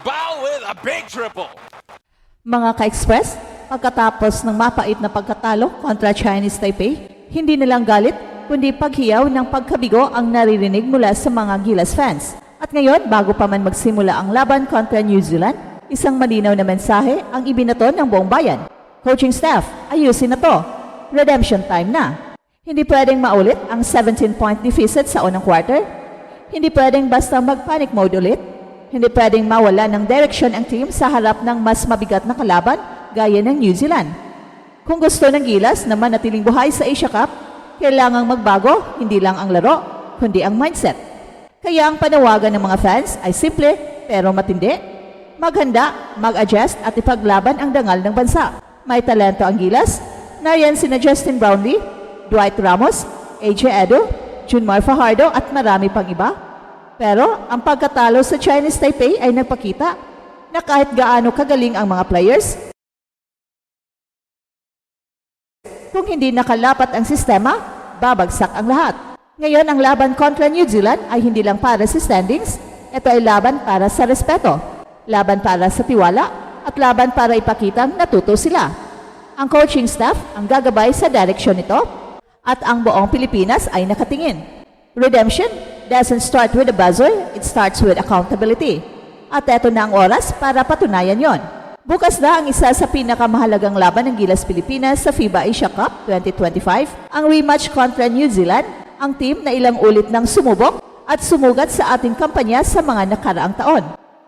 Bao with a big triple. Mga ka-express, pagkatapos ng mapait na pagkatalo kontra Chinese Taipei, hindi nilang galit kundi paghiyaw ng pagkabigo ang naririnig mula sa mga Gilas fans. At ngayon, bago pa man magsimula ang laban kontra New Zealand, isang malinaw na mensahe ang ibinato ng buong bayan. Coaching staff, ayusin na to. Redemption time na. Hindi pwedeng maulit ang 17-point deficit sa unang quarter. Hindi pwedeng basta mag-panic mode ulit. Hindi pwedeng mawala ng direksyon ang team sa harap ng mas mabigat na kalaban gaya ng New Zealand. Kung gusto ng Gilas na manatiling buhay sa Asia Cup, kailangang magbago hindi lang ang laro, kundi ang mindset. Kaya ang panawagan ng mga fans ay simple pero matindi. Maghanda, mag-adjust at ipaglaban ang dangal ng bansa. May talento ang Gilas. Nariyan sina Justin Brownlee, Dwight Ramos, AJ Edo, Junmar Fajardo at marami pang iba. Pero ang pagkatalo sa Chinese Taipei ay nagpakita na kahit gaano kagaling ang mga players, kung hindi nakalapat ang sistema, babagsak ang lahat. Ngayon, ang laban kontra New Zealand ay hindi lang para sa standings, ito ay laban para sa respeto, laban para sa tiwala, at laban para ipakitang natuto sila. Ang coaching staff ang gagabay sa direksyon nito at ang buong Pilipinas ay nakatingin. Redemption doesn't start with a buzzer, it starts with accountability. At eto na ang oras para patunayan yon. Bukas na ang isa sa pinakamahalagang laban ng Gilas Pilipinas sa FIBA Asia Cup 2025, ang rematch kontra New Zealand, ang team na ilang ulit nang sumubok at sumugat sa ating kampanya sa mga nakaraang taon.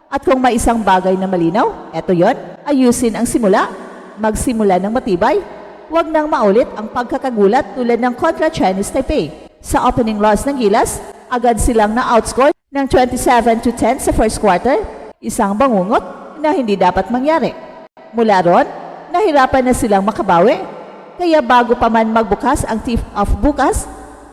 At kung may isang bagay na malinaw, eto yon, ayusin ang simula, magsimula ng matibay, huwag nang maulit ang pagkakagulat tulad ng kontra Chinese Taipei. Sa opening loss ng Gilas, agad silang na-outscore ng 27-10 sa first quarter, isang bangungot na hindi dapat mangyari. Mula ron, nahirapan na silang makabawi. Kaya bago pa man magbukas ang tip of bukas,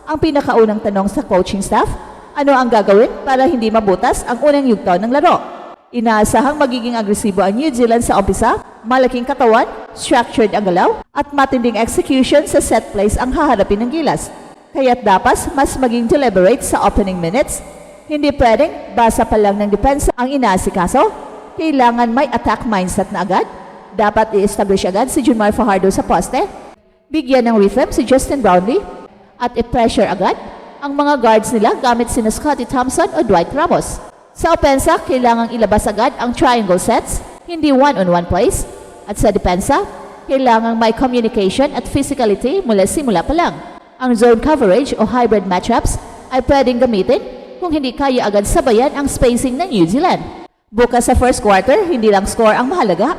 ang pinakaunang tanong sa coaching staff, ano ang gagawin para hindi mabutas ang unang yugto ng laro? Inaasahang magiging agresibo ang New Zealand sa umpisa, malaking katawan, structured ang galaw, at matinding execution sa set plays ang haharapin ng Gilas. Kaya't dapat mas maging deliberate sa opening minutes. Hindi pwedeng basa pa lang ng depensa ang inaasikaso. Kailangan may attack mindset na agad. Dapat i-establish agad si Junmar Fajardo sa poste. Bigyan ng rhythm si Justin Brownlee at i-pressure agad ang mga guards nila gamit sina Scottie Thompson o Dwight Ramos. Sa opensa, kailangang ilabas agad ang triangle sets, hindi one-on-one plays. At sa depensa, kailangang may communication at physicality mula simula pa lang. Ang zone coverage o hybrid matchups ay pwedeng gamitin kung hindi kaya agad sabayan ang spacing ng New Zealand. Bukas sa first quarter, hindi lang score ang mahalaga,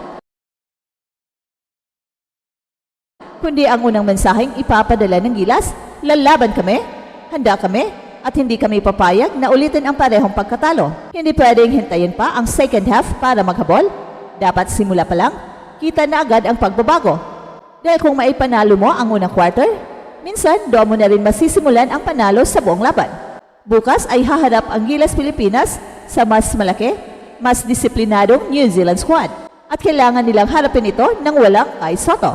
kundi ang unang mensaheng ipapadala ng Gilas, lalaban kami, handa kami, at hindi kami papayag na ulitin ang parehong pagkatalo. Hindi pwedeng hintayin pa ang second half para maghabol. Dapat simula pa lang, kita na agad ang pagbabago. Dahil kung maipanalo mo ang unang quarter, minsan doon mo na rin masisimulan ang panalo sa buong laban. Bukas ay haharap ang Gilas Pilipinas sa mas malaki, mas disiplinadong New Zealand squad. At kailangan nilang harapin ito ng walang Kai Sotto.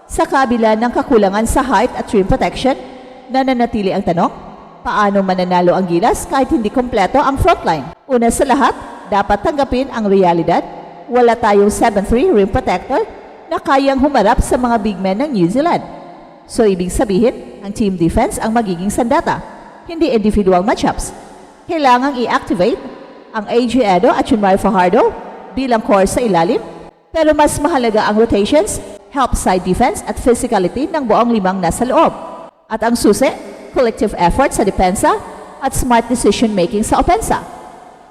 Sa kabila ng kakulangan sa height at rim protection, nananatili ang tanong, paano mananalo ang Gilas kahit hindi kompleto ang frontline? Una sa lahat, dapat tanggapin ang realidad. Wala tayong 7'3" rim protector na kayang humarap sa mga big men ng New Zealand. So ibig sabihin, ang team defense ang magiging sandata, hindi individual matchups. Kailangang i-activate ang AJ Edo at Junmar Fajardo bilang core sa ilalim, pero mas mahalaga ang rotations, help side defense at physicality ng buong limang nasa loob. At ang susi, collective effort sa depensa at smart decision making sa opensa.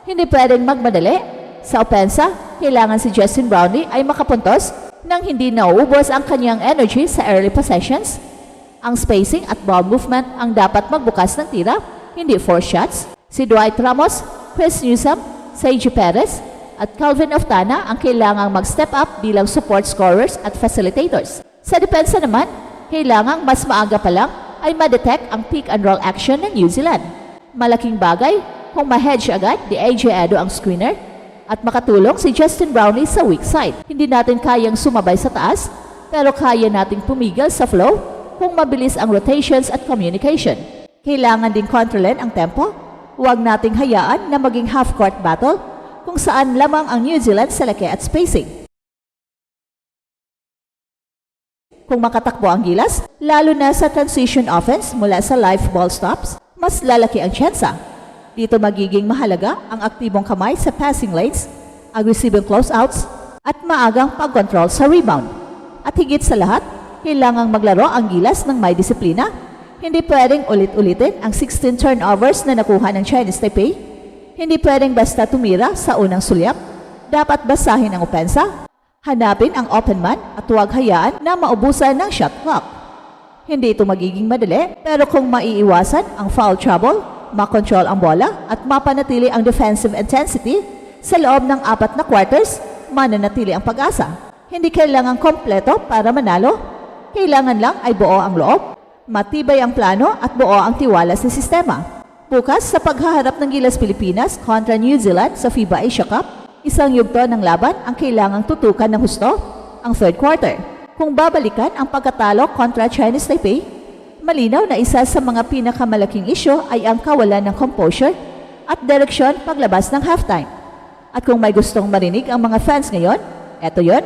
Hindi pwedeng magmadali. Sa opensa, kailangan si Justin Brownlee ay makapuntos nang hindi nauubos ang kanyang energy sa early possessions. Ang spacing at ball movement ang dapat magbukas ng tira, hindi force shots. Si Dwight Ramos, Chris Newsome, Seiji Perez at Calvin Oftana ang kailangang mag-step up bilang support scorers at facilitators. Sa depensa naman, kailangang mas maaga pa lang ay ma-detect ang pick and roll action ng New Zealand. Malaking bagay kung ma-hedge agad ni AJ Edo ang screener at makatulong si Justin Brownlee sa weak side. Hindi natin kayang sumabay sa taas, pero kaya nating pumigil sa flow kung mabilis ang rotations at communication. Kailangan din kontrolin ang tempo. Huwag nating hayaan na maging half-court battle. kung saan lamang ang New Zealand sa laki at spacing. Kung makatakbo ang Gilas, lalo na sa transition offense mula sa live ball stops, mas lalaki ang tsansa. Dito magiging mahalaga ang aktibong kamay sa passing lanes, aggressive closeouts, at maagang pag-control sa rebound. At higit sa lahat, kailangang maglaro ang Gilas ng may disiplina. Hindi pwedeng ulit-ulitin ang 16 turnovers na nakuha ng Chinese Taipei. Hindi pwedeng basta tumira sa unang sulyap. Dapat basahin ang opensa, hanapin ang open man at huwag hayaan na maubusan ng shot clock. Hindi ito magiging madali, pero kung maiiwasan ang foul trouble, makontrol ang bola at mapanatili ang defensive intensity sa loob ng 4 na quarters, mananatili ang pag-asa. Hindi kailangan kompleto para manalo. Kailangan lang ay buo ang loob, matibay ang plano at buo ang tiwala sa sistema. Bukas sa paghaharap ng Gilas Pilipinas kontra New Zealand sa FIBA Asia Cup, isang yugto ng laban ang kailangang tutukan ng husto, ang third quarter. Kung babalikan ang pagkatalo kontra Chinese Taipei, malinaw na isa sa mga pinakamalaking isyo ay ang kawalan ng composure at direksyon paglabas ng halftime. At kung may gustong marinig ang mga fans ngayon, eto yon,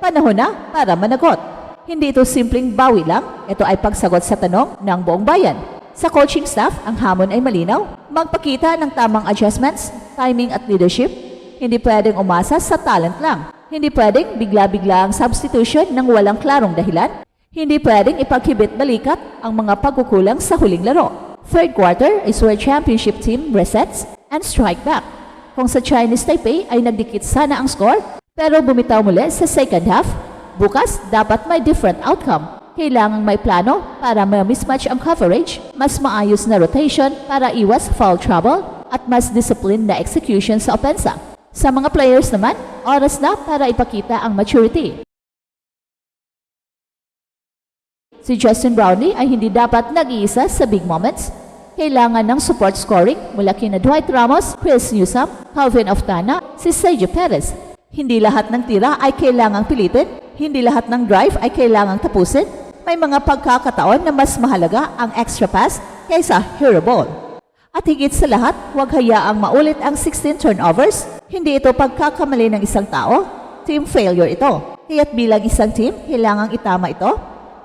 panahon na para managot. Hindi ito simpleng bawi lang, ito ay pagsagot sa tanong ng buong bayan. Sa coaching staff, ang hamon ay malinaw, magpakita ng tamang adjustments, timing at leadership. Hindi pwedeng umasa sa talent lang. Hindi pwedeng bigla-bigla ang substitution ng walang klarong dahilan. Hindi pwedeng ipagkibit balikat ang mga pagkukulang sa huling laro. Third quarter is where championship team resets and strike back. Kung sa Chinese Taipei ay nagdikit sana ang score, pero bumitaw muli sa second half, bukas dapat may different outcome. Kailangang may plano para ma-mismatch ang coverage, mas maayos na rotation para iwas foul trouble, at mas disciplined na execution sa opensa. Sa mga players naman, oras na para ipakita ang maturity. Si Justin Brownlee ay hindi dapat nag-iisa sa big moments. Kailangan ng support scoring mula kina Dwight Ramos, Chris Newsome, Calvin Oftana, si Sergio Perez. Hindi lahat ng tira ay kailangang pilitin, hindi lahat ng drive ay kailangang tapusin. May mga pagkakataon na mas mahalaga ang extra pass kaysa hero ball. At higit sa lahat, huwag hayaang maulit ang 16 turnovers. Hindi ito pagkakamali ng isang tao, team failure ito. Kaya't bilang isang team, kailangang itama ito.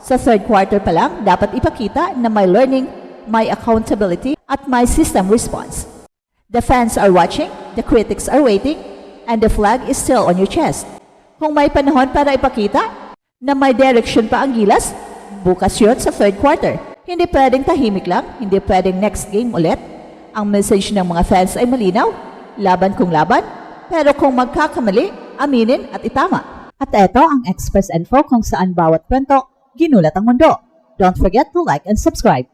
Sa third quarter pa lang, dapat ipakita na may learning, may accountability, at may system response. The fans are watching, the critics are waiting, and the flag is still on your chest. Kung may panahon para ipakita na may direction pa ang Gilas, bukas yun sa third quarter. Hindi pwedeng tahimik lang, hindi pwedeng next game ulit. Ang message ng mga fans ay malinaw, laban kung laban, pero kung magkakamali, aminin at itama. At ito ang Express Info kung saan bawat kwento, ginulat ang mundo. Don't forget to like and subscribe.